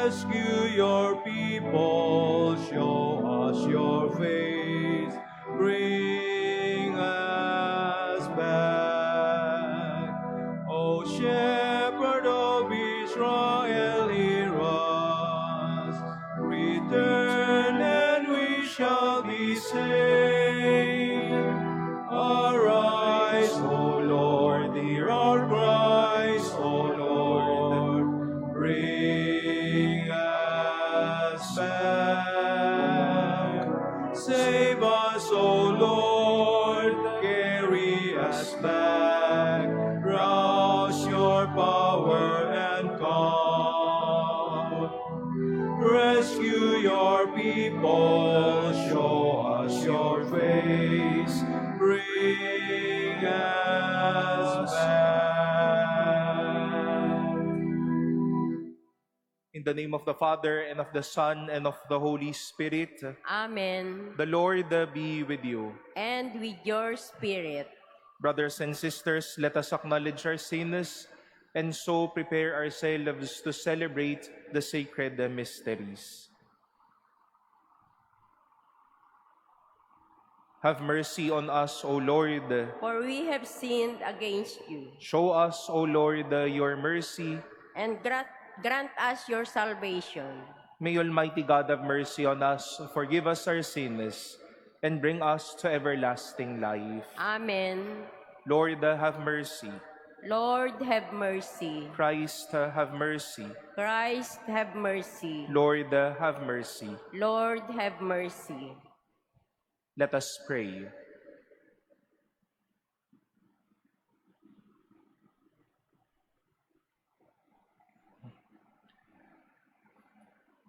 Rescue your people, show us your face, bring us back. O Shepherd of Israel, hear us. Return and we shall be saved. Arise, O Lord, hear our cries, O Lord, bring us back. Save us, O Lord, carry us back. Rouse your power and come. Rescue your people, show us your face, bring us back. In the name of the Father, and of the Son, and of the Holy Spirit. Amen. The Lord be with you. And with your spirit. Brothers and sisters, let us acknowledge our sins and so prepare ourselves to celebrate the sacred mysteries. Have mercy on us, O Lord. For we have sinned against you. Show us, O Lord, your mercy. And grant us your salvation. May Almighty God have mercy on us, forgive us our sins, and bring us to everlasting life. Amen. Lord, have mercy. Lord, have mercy. Christ, have mercy. Christ, have mercy. Lord, have mercy. Lord, have mercy. Let us pray.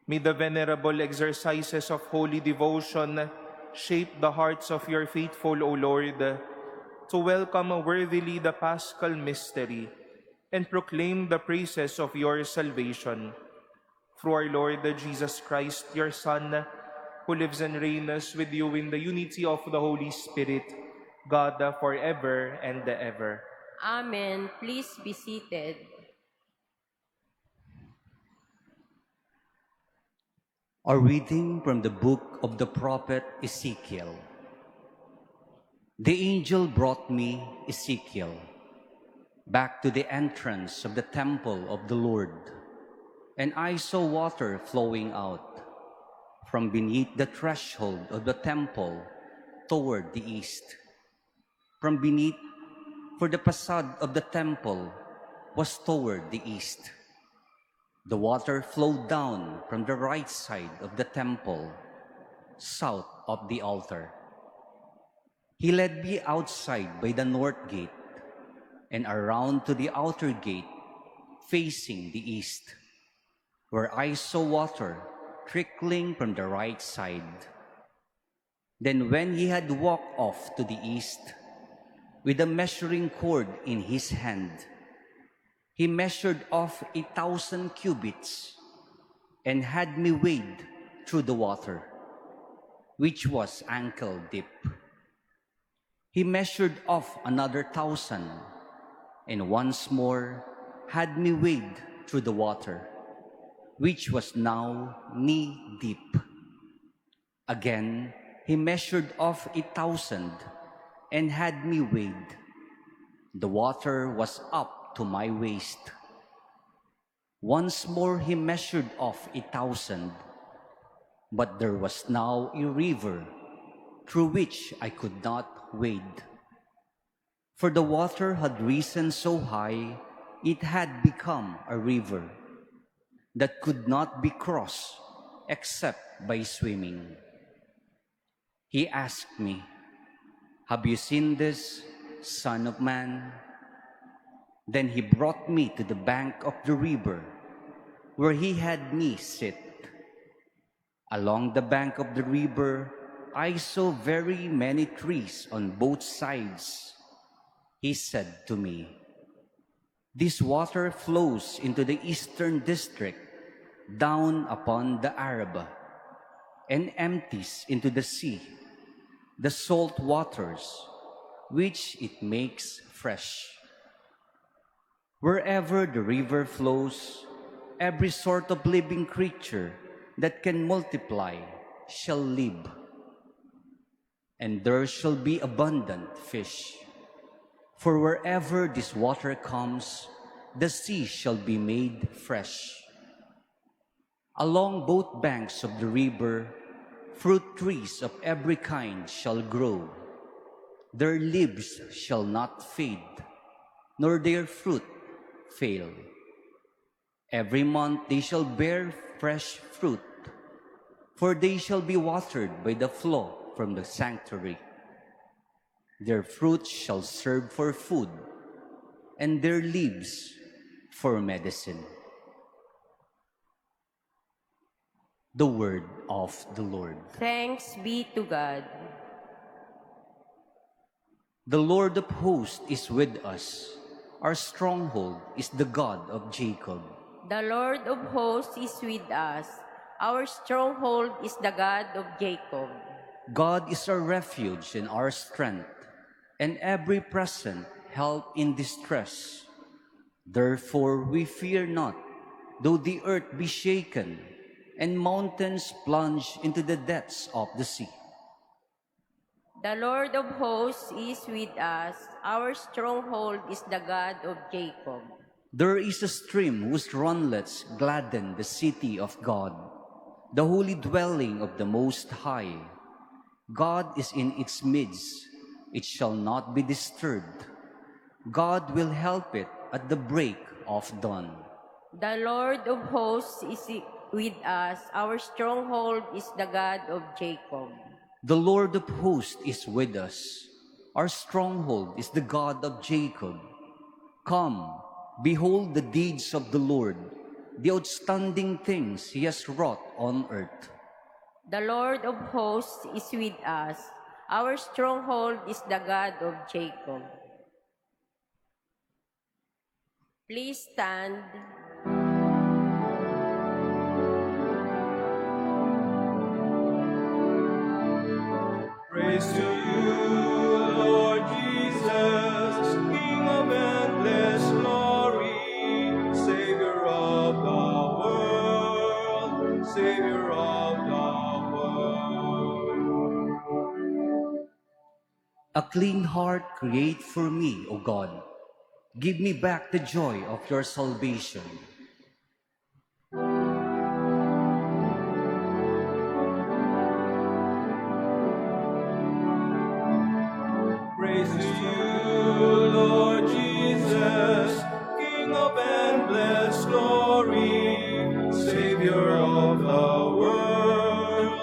May the venerable exercises of holy devotion shape the hearts of your faithful, O Lord, to welcome worthily the Paschal mystery and proclaim the praises of your salvation. Through our Lord Jesus Christ, your Son, who lives and reigns with you in the unity of the Holy Spirit, God forever and ever. Amen. Please be seated. A reading from the book of the prophet Ezekiel. The angel brought me, Ezekiel, back to the entrance of the temple of the Lord, and I saw water flowing out from beneath the threshold of the temple toward the east. From beneath, for the facade of the temple was toward the east. The water flowed down from the right side of the temple, south of the altar. He led me outside by the north gate and around to the outer gate facing the east, where I saw water trickling from the right side. Then when he had walked off to the east, with a measuring cord in his hand, he measured off 1,000 cubits and had me wade through the water, which was ankle deep. He measured off another 1,000 and once more had me wade through the water, which was now knee deep. Again, he measured off 1,000 and had me wade. The water was up to my waist. Once more he measured off 1,000, but there was now a river through which I could not wade. For the water had risen so high, it had become a river that could not be crossed except by swimming. He asked me, "Have you seen this, Son of Man?" Then he brought me to the bank of the river, where he had me sit. Along the bank of the river, I saw very many trees on both sides. He said to me, "This water flows into the eastern district, down upon the Arabah, and empties into the sea, the salt waters, which it makes fresh. Wherever the river flows, every sort of living creature that can multiply shall live, and there shall be abundant fish. For wherever this water comes, the sea shall be made fresh. Along both banks of the river, fruit trees of every kind shall grow. Their leaves shall not fade, nor their fruit fail. Every month they shall bear fresh fruit, for they shall be watered by the flow from the sanctuary. Their fruit shall serve for food, and their leaves for medicine. The word of the Lord. Thanks be to God. The Lord of hosts is with us. Our stronghold is the God of Jacob. The Lord of hosts is with us. Our stronghold is the God of Jacob. God is our refuge and our strength, and every present help in distress. Therefore we fear not, though the earth be shaken, and mountains plunge into the depths of the sea. The Lord of hosts is with us. Our stronghold is the God of Jacob. There is a stream whose runlets gladden the city of God, the holy dwelling of the Most High. God is in its midst. It shall not be disturbed. God will help it at the break of dawn. The Lord of hosts is with us. Our stronghold is the God of Jacob. The Lord of hosts is with us. Our stronghold is the God of Jacob. Come, behold the deeds of the Lord, the outstanding things he has wrought on earth. The Lord of hosts is with us. Our stronghold is the God of Jacob. Please stand. Praise to you, Lord Jesus, King of endless glory, Savior of the world, Savior of the world. A clean heart create for me, O God. Give me back the joy of your salvation. Praise to you, Lord Jesus, King of endless glory, Savior of the world,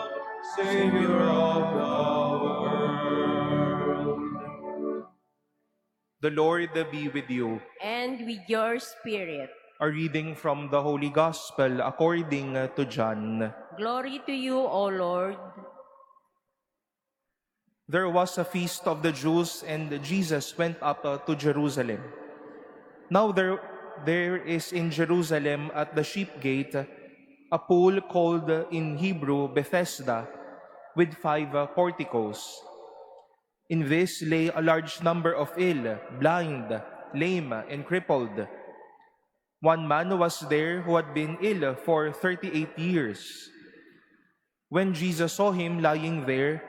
Savior of the world. The Lord be with you. And with your spirit. A reading from the Holy Gospel according to John. Glory to you, O Lord. There was a feast of the Jews, and Jesus went up to Jerusalem. Now there is in Jerusalem at the sheep gate a pool called in Hebrew Bethesda, with 5 porticos. In this lay a large number of ill, blind, lame, and crippled. One man was there who had been ill for 38 years. When Jesus saw him lying there,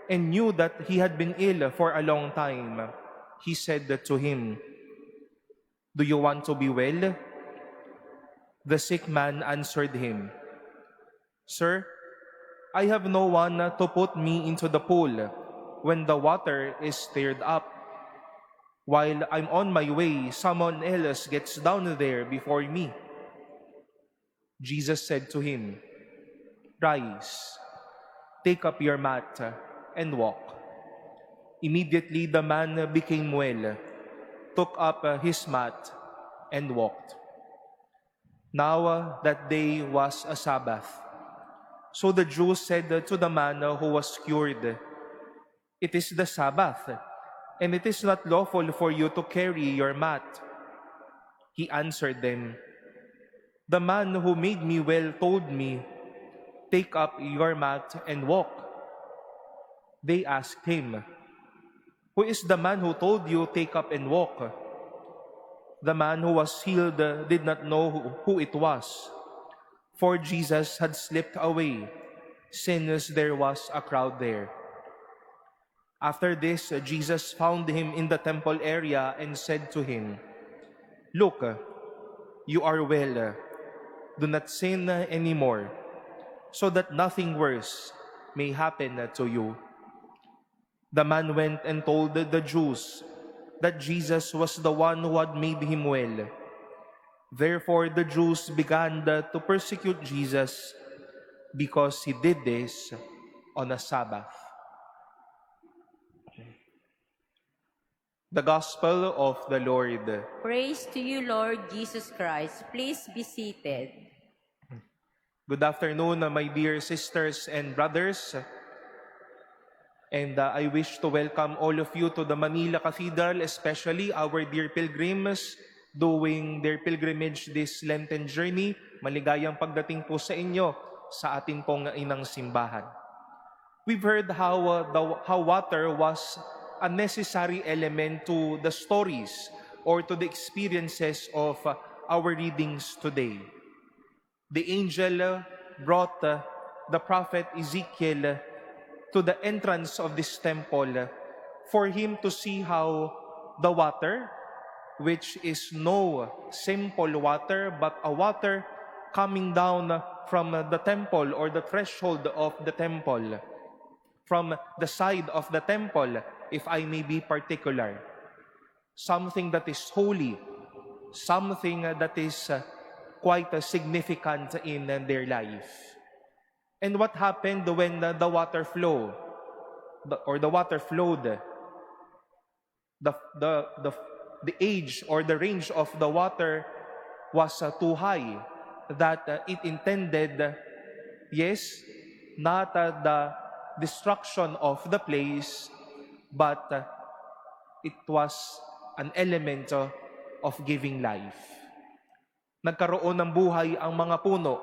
and knew that he had been ill for a long time, he said to him, "Do you want to be well?" The sick man answered him, "Sir, I have no one to put me into the pool when the water is stirred up. While I'm on my way, someone else gets down there before me." Jesus said to him, "Rise, take up your mat and walk." Immediately the man became well, took up his mat, and walked. Now that day was a Sabbath. So the Jews said to the man who was cured, "It is the Sabbath, and it is not lawful for you to carry your mat." He answered them, "The man who made me well told me, 'Take up your mat and walk.'" They asked him, "Who is the man who told you, 'Take up and walk'?" The man who was healed did not know who it was, for Jesus had slipped away, since there was a crowd there. After this, Jesus found him in the temple area and said to him, "Look, you are well. Do not sin anymore, so that nothing worse may happen to you." The man went and told the Jews that Jesus was the one who had made him well. Therefore, the Jews began to persecute Jesus because he did this on a Sabbath. The Gospel of the Lord. Praise to you, Lord Jesus Christ. Please be seated. Good afternoon, my dear sisters and brothers. And I wish to welcome all of you to the Manila Cathedral, especially our dear pilgrims doing their pilgrimage this Lenten journey. Maligayang pagdating po sa inyo sa ating pong inang simbahan. We've heard how water was a necessary element to the stories or to the experiences of our readings today. The angel brought the prophet Ezekiel to the entrance of this temple for him to see how the water, which is no simple water, but a water coming down from the temple or the threshold of the temple, from the side of the temple, if I may be particular, something that is holy, something that is quite significant in their life. And what happened when the water flowed? The water flowed? The age or the range of the water was too high that it intended, yes, not the destruction of the place, but it was an element of giving life. Nagkaroon ng buhay ang mga puno,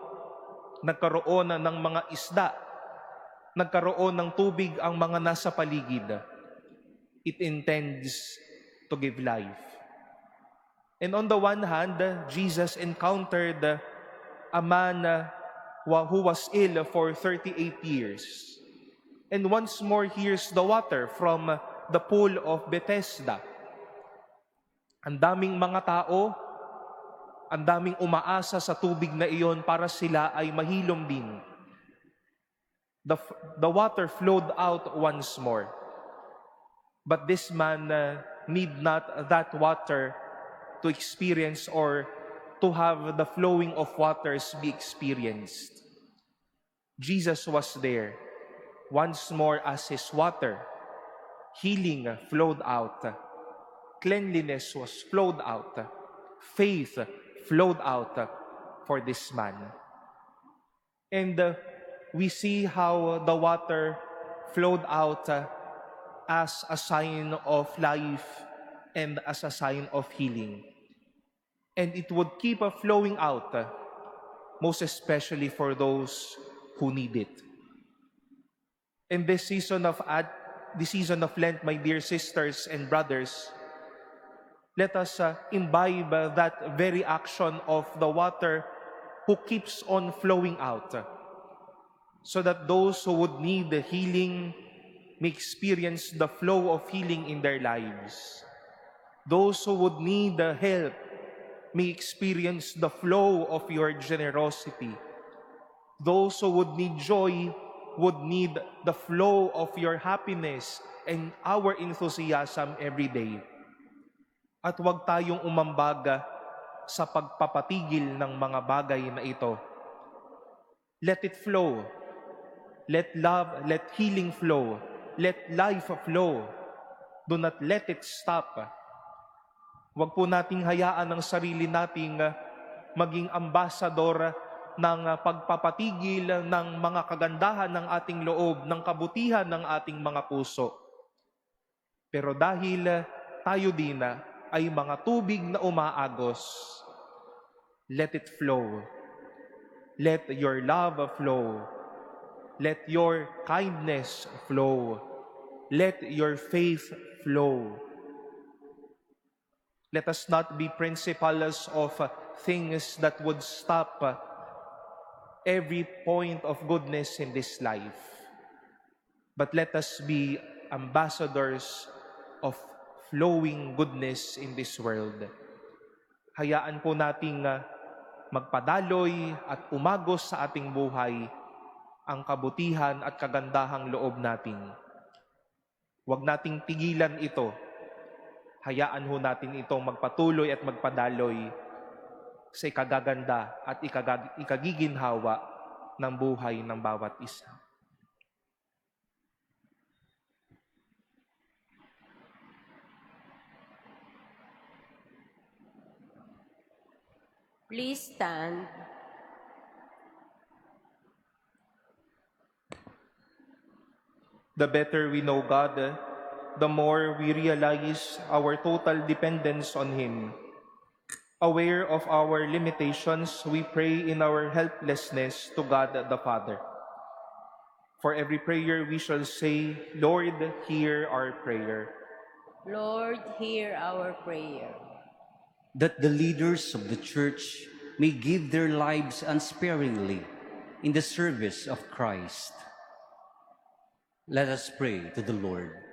nagkaroon ng mga isda, nagkaroon ng tubig ang mga nasa paligid. It intends to give life. And on the one hand, Jesus encountered a man who was ill for 38 years. And once more hears the water from the pool of Bethesda. Ang daming mga tao, ang daming umaasa sa tubig na iyon para sila ay mahilom din. The water flowed out once more. But this man need not that water to experience or to have the flowing of waters be experienced. Jesus was there once more as his water. Healing flowed out. Cleanliness was flowed out. Faith flowed out for this man. And we see how the water flowed out as a sign of life and as a sign of healing. And it would keep flowing out, most especially for those who need it. In this season of Lent, my dear sisters and brothers, let us imbibe that very action of the water who keeps on flowing out, so that those who would need the healing may experience the flow of healing in their lives. Those who would need the help may experience the flow of your generosity. Those who would need joy would need the flow of your happiness and our enthusiasm every day. At huwag tayong umambaga sa pagpapatigil ng mga bagay na ito. Let it flow. Let love, let healing flow. Let life flow. Do not let it stop. Huwag po nating hayaan ang sarili nating maging ambasador ng pagpapatigil ng mga kagandahan ng ating loob, ng kabutihan ng ating mga puso. Pero dahil tayo din ay mga tubig na umaagos, let it flow. Let your love flow. Let your kindness flow. Let your faith flow. Let us not be principals of things that would stop every point of goodness in this life. But let us be ambassadors of flowing goodness in this world. Hayaan po nating magpadaloy at umagos sa ating buhay ang kabutihan at kagandahang loob natin. Huwag nating pigilan ito. Hayaan ho natin itong magpatuloy at magpadaloy sa ikagaganda at ikagiginhawa ng buhay ng bawat isa. Please stand. The better we know God, the more we realize our total dependence on Him. Aware of our limitations, we pray in our helplessness to God the Father. For every prayer we shall say, Lord, hear our prayer. Lord, hear our prayer. That the leaders of the Church may give their lives unsparingly in the service of Christ. Let us pray to the Lord.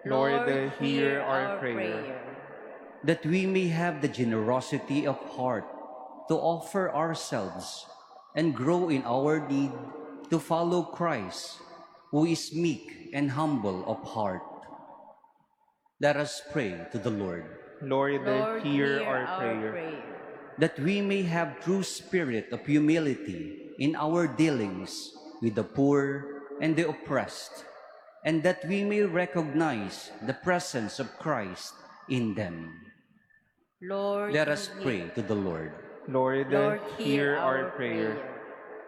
Lord, hear our prayer. That we may have the generosity of heart to offer ourselves and grow in our need to follow Christ, who is meek and humble of heart. Let us pray to the Lord. Lord, hear our prayer. That we may have true spirit of humility in our dealings with the poor and the oppressed, and that we may recognize the presence of Christ in them. Lord, Let us pray to the Lord. Lord, hear our prayer.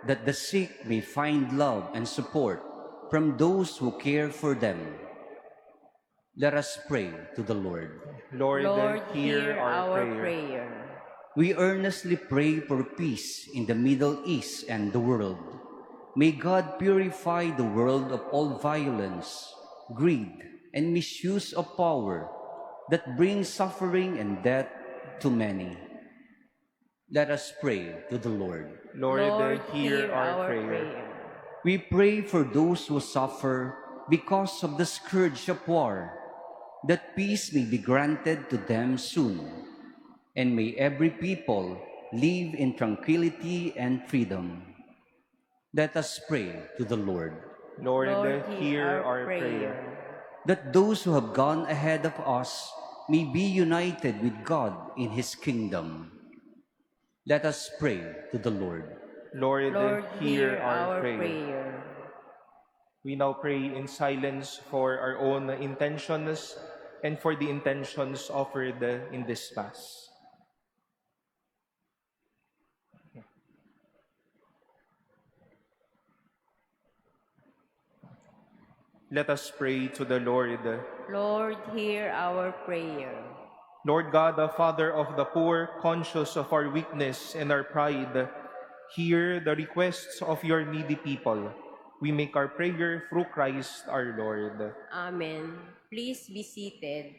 That the sick may find love and support from those who care for them. Let us pray to the Lord. Lord, hear our prayer. We earnestly pray for peace in the Middle East and the world. May God purify the world of all violence, greed, and misuse of power that brings suffering and death to many. Let us pray to the Lord. Lord, hear our prayer. We pray for those who suffer because of the scourge of war, that peace may be granted to them soon, and may every people live in tranquility and freedom. Let us pray to the Lord. Lord, hear our prayer. That those who have gone ahead of us may be united with God in His kingdom. Let us pray to the Lord. Lord, hear our prayer. We now pray in silence for our own intentions and for the intentions offered in this Mass. Let us pray to the Lord. Lord, hear our prayer. Lord God, the Father of the poor, conscious of our weakness and our pride, hear the requests of your needy people. We make our prayer through Christ our Lord. Amen. Please be seated.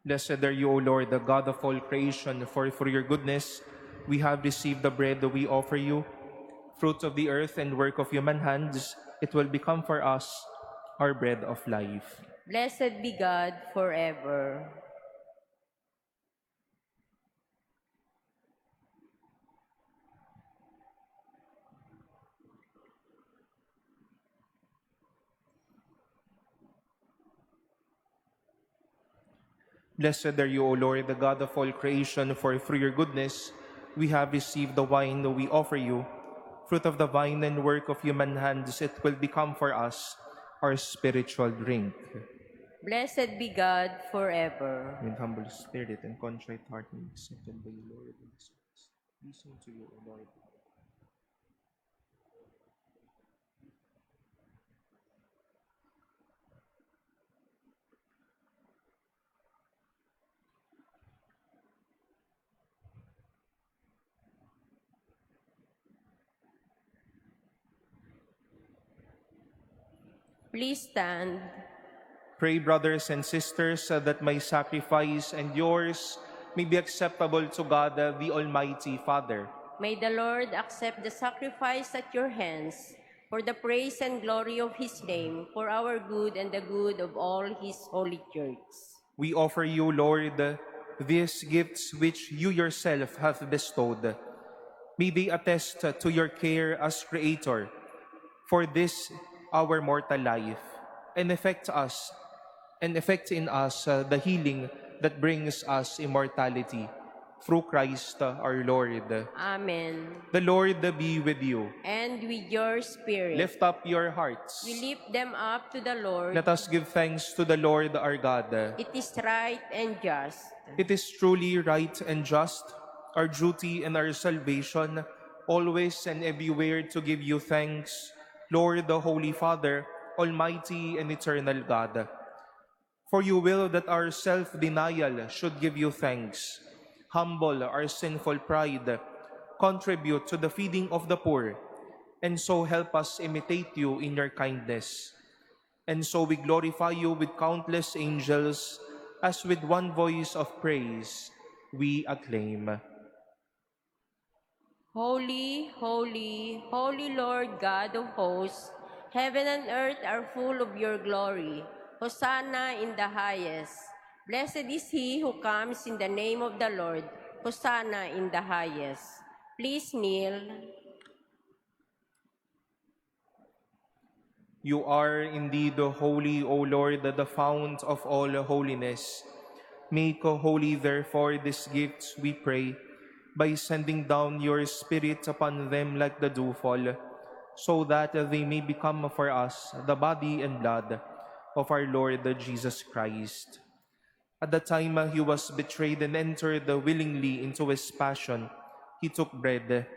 Blessed are you, O Lord, the God of all creation, for through your goodness we have received the bread that we offer you. Fruits of the earth and work of human hands, it will become for us our bread of life. Blessed be God forever. Blessed are you, O Lord, the God of all creation, for through your goodness we have received the wine that we offer you. Fruit of the vine and work of human hands, it will become for us our spiritual drink. Blessed be God forever. With humble spirit and contrite heart, and accepted by you, Lord. Listen to you, O Lord. Please stand. Pray, brothers and sisters, that my sacrifice and yours may be acceptable to God, the Almighty Father. May the Lord accept the sacrifice at your hands for the praise and glory of his name, for our good and the good of all his holy church. We offer you, Lord, these gifts which you yourself have bestowed. May they attest to your care as Creator for this our mortal life, and effect in us the healing that brings us immortality. Through Christ our Lord. Amen. The Lord be with you. And with your spirit. Lift up your hearts. We lift them up to the Lord. Let us give thanks to the Lord our God. It is right and just. It is truly right and just, our duty and our salvation, always and everywhere to give you thanks, Lord, the Holy Father, Almighty and eternal God. For you will that our self-denial should give you thanks, humble our sinful pride, contribute to the feeding of the poor, and so help us imitate you in your kindness. And so we glorify you with countless angels, as with one voice of praise we acclaim. Holy, holy, holy Lord God of hosts, heaven and earth are full of your glory. Hosanna in the highest. Blessed is he who comes in the name of the Lord. Hosanna in the highest. Please kneel. You are indeed holy, O Lord, the fount of all holiness. Make holy, therefore, these gifts, we pray, by sending down your Spirit upon them like the dewfall, so that they may become for us the body and blood of our Lord Jesus Christ. At the time he was betrayed and entered willingly into his passion, he took bread,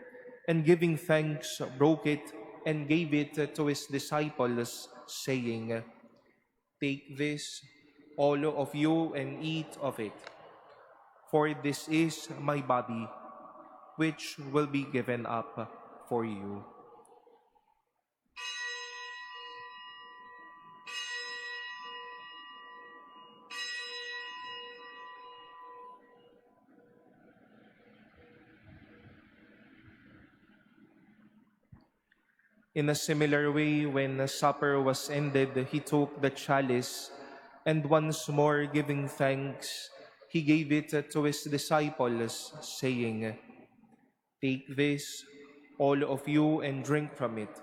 and giving thanks, broke it, and gave it to his disciples, saying, "Take this, all of you, and eat of it. For this is my body, which will be given up for you." In a similar way, when the supper was ended, he took the chalice, and once more giving thanks, he gave it to his disciples, saying, "Take this, all of you, and drink from it.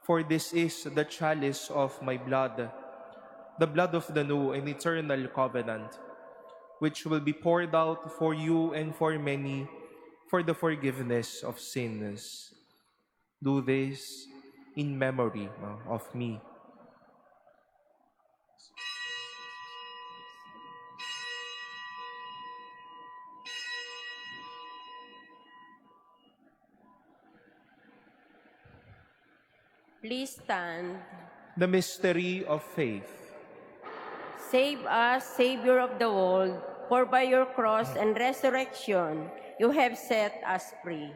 For this is the chalice of my blood, the blood of the new and eternal covenant, which will be poured out for you and for many for the forgiveness of sins. Do this in memory of me." Please stand. The mystery of faith. Save us, Savior of the world, for by your cross and resurrection you have set us free.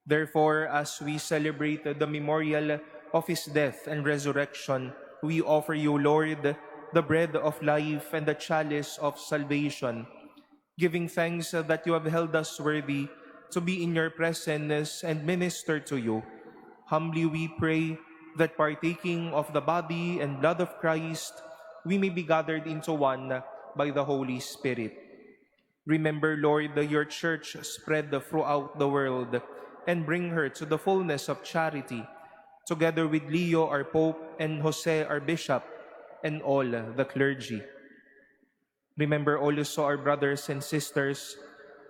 Therefore, as we celebrate the memorial of his death and resurrection, we offer you, Lord, the bread of life and the chalice of salvation, giving thanks that you have held us worthy to be in your presence and minister to you. Humbly we pray that partaking of the body and blood of Christ, we may be gathered into one by the Holy Spirit. Remember, Lord, your church spread throughout the world, and bring her to the fullness of charity, together with Leo, our Pope, and Jose, our Bishop, and all the clergy. Remember also our brothers and sisters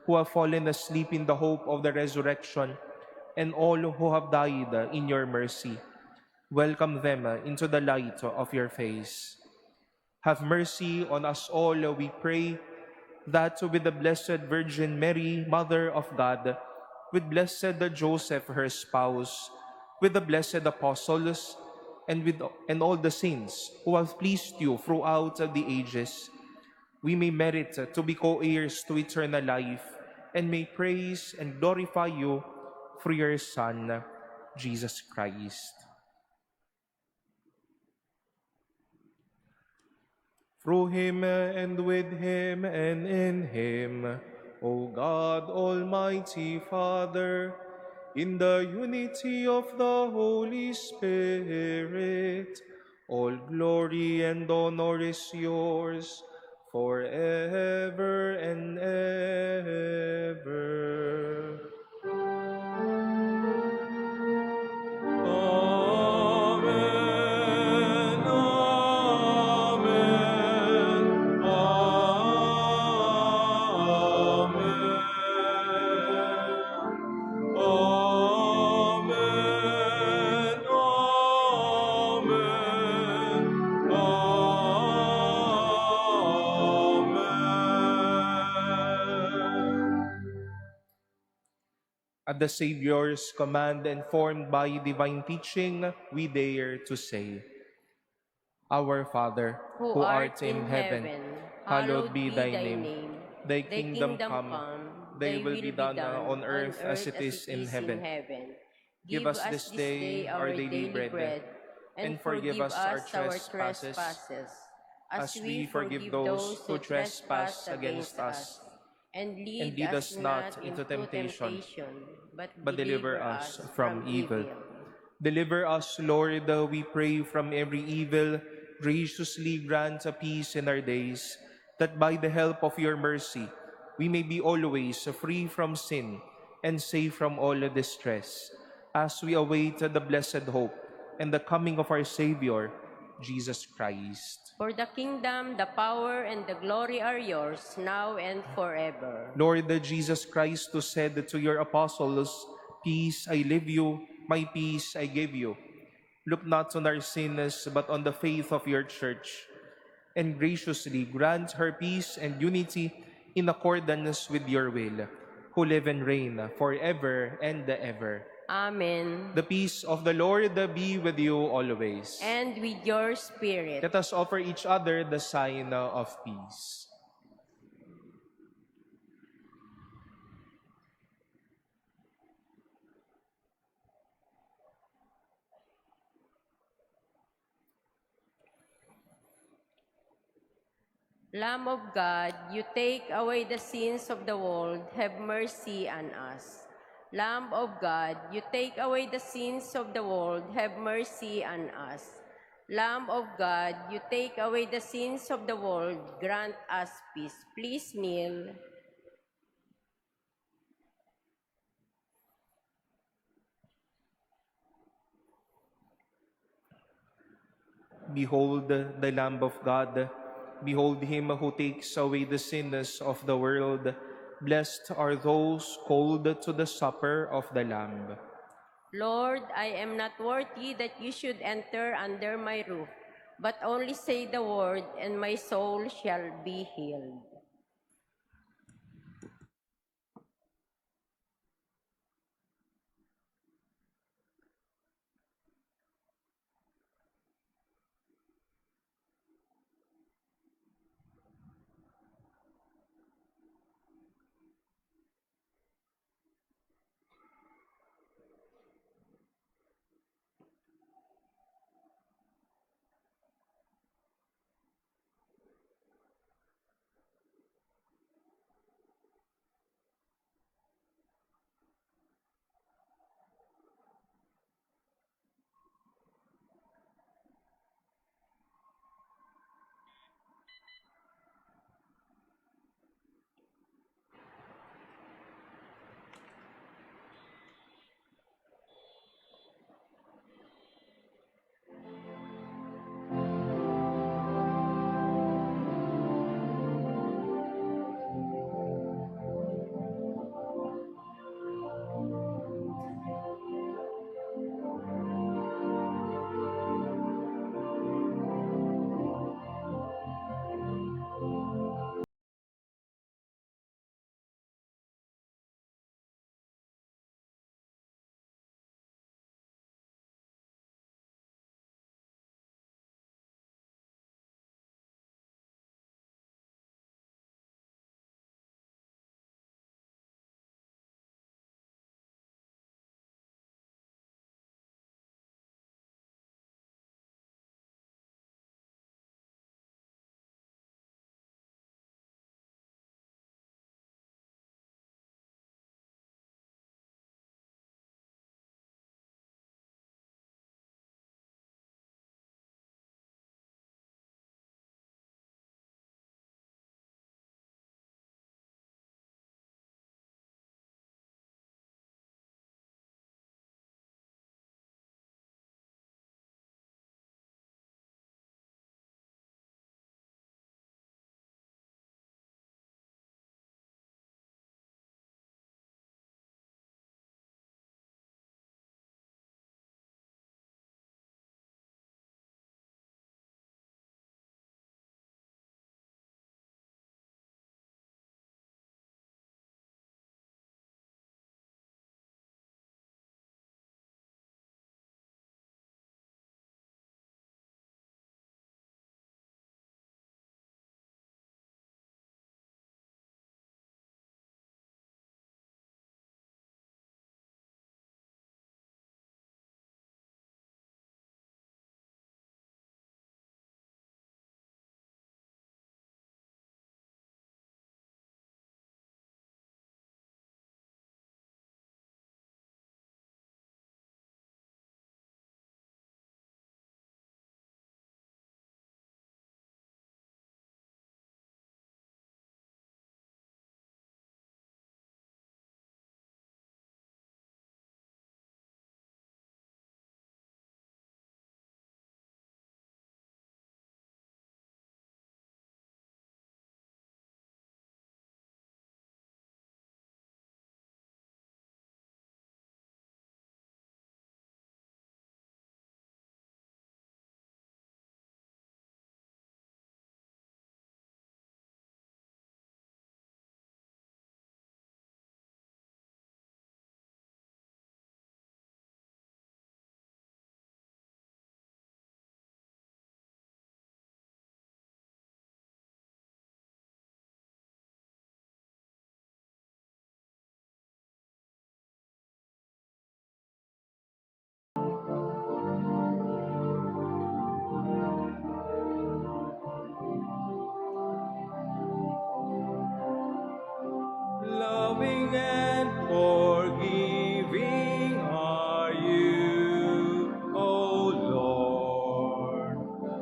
who have fallen asleep in the hope of the resurrection, and all who have died in your mercy. Welcome them into the light of your face. Have mercy on us all, we pray, that with the Blessed Virgin Mary, Mother of God, with Blessed Joseph, her spouse, with the blessed apostles, and all the saints who have pleased you throughout the ages, we may merit to be co-heirs to eternal life, and may praise and glorify you through your Son, Jesus Christ. through him and with him and in him, O God, Almighty Father, in the unity of the Holy Spirit, all glory and honor is yours forever and ever. Amen. Amen. Amen. Amen. Amen. At the Savior's command and formed by divine teaching, we dare to say, Our Father, who who art art in in heaven, heaven, hallowed be thy name. Thy Thy kingdom kingdom come, come, thy thy will will be be done done on on earth as earth it as it is in is in heaven. heaven. Give Give us us this this day day our our daily daily bread, bread, and and forgive forgive us our us our trespasses, trespasses, as as we we forgive forgive those those who who trespass trespass against against us. us. And And lead lead us us not not into into temptation, temptation, but but deliver deliver us us from from evil. evil. Deliver us, Lord, we pray, from every evil. Graciously grant a peace in our days, that by the help of your mercy we may be always free from sin and safe from all distress, as we await the blessed hope and the coming of our Savior, Jesus Christ. For the kingdom, the power, and the glory are yours, now and forever. Lord Jesus Christ, who said to your apostles, Peace I leave you, my peace I give you. Look not on our sins, but on the faith of your church, and graciously grant her peace and unity in accordance with your will, who live and reign forever and ever. Amen. The peace of the Lord be with you always. And with your spirit. Let us offer each other the sign of peace. Lamb of God, you take away the sins of the world, have mercy on us. Lamb of God, you take away the sins of the world, have mercy on us. Lamb of God, you take away the sins of the world, grant us peace. Please kneel. Behold the Lamb of God. Behold him who takes away the sins of the world. Blessed are those called to the supper of the Lamb. Lord, I am not worthy that you should enter under my roof, but only say the word, and my soul shall be healed.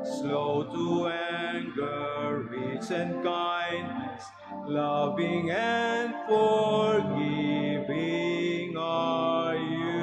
slow to anger, rich in kindness, loving and forgiving are you.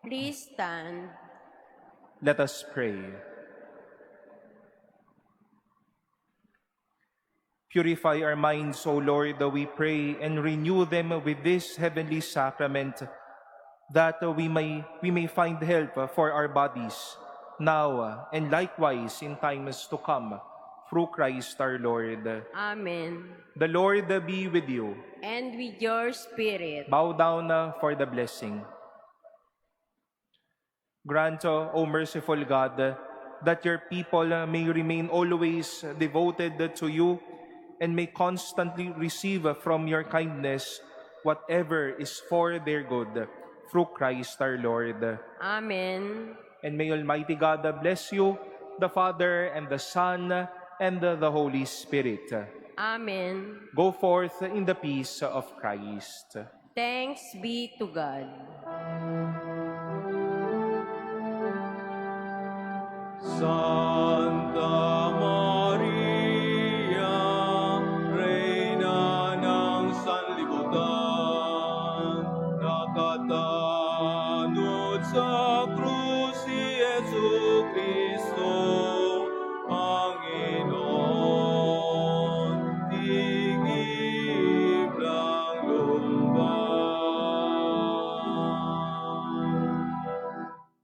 Please stand. Let us pray. Purify our minds, O Lord, we pray, and renew them with this heavenly sacrament, that we may find help for our bodies, now and likewise in times to come, through Christ our Lord. Amen. The Lord be with you. And with your spirit. Bow down for the blessing. Grant, O merciful God, that your people may remain always devoted to you and may constantly receive from your kindness whatever is for their good, through Christ our Lord. Amen. And may Almighty God bless you, the Father, and the Son, and the Holy Spirit. Amen. Go forth in the peace of Christ. Thanks be to God. Santa Maria, Reyna ng sanlibutan, nakatanod sa krus.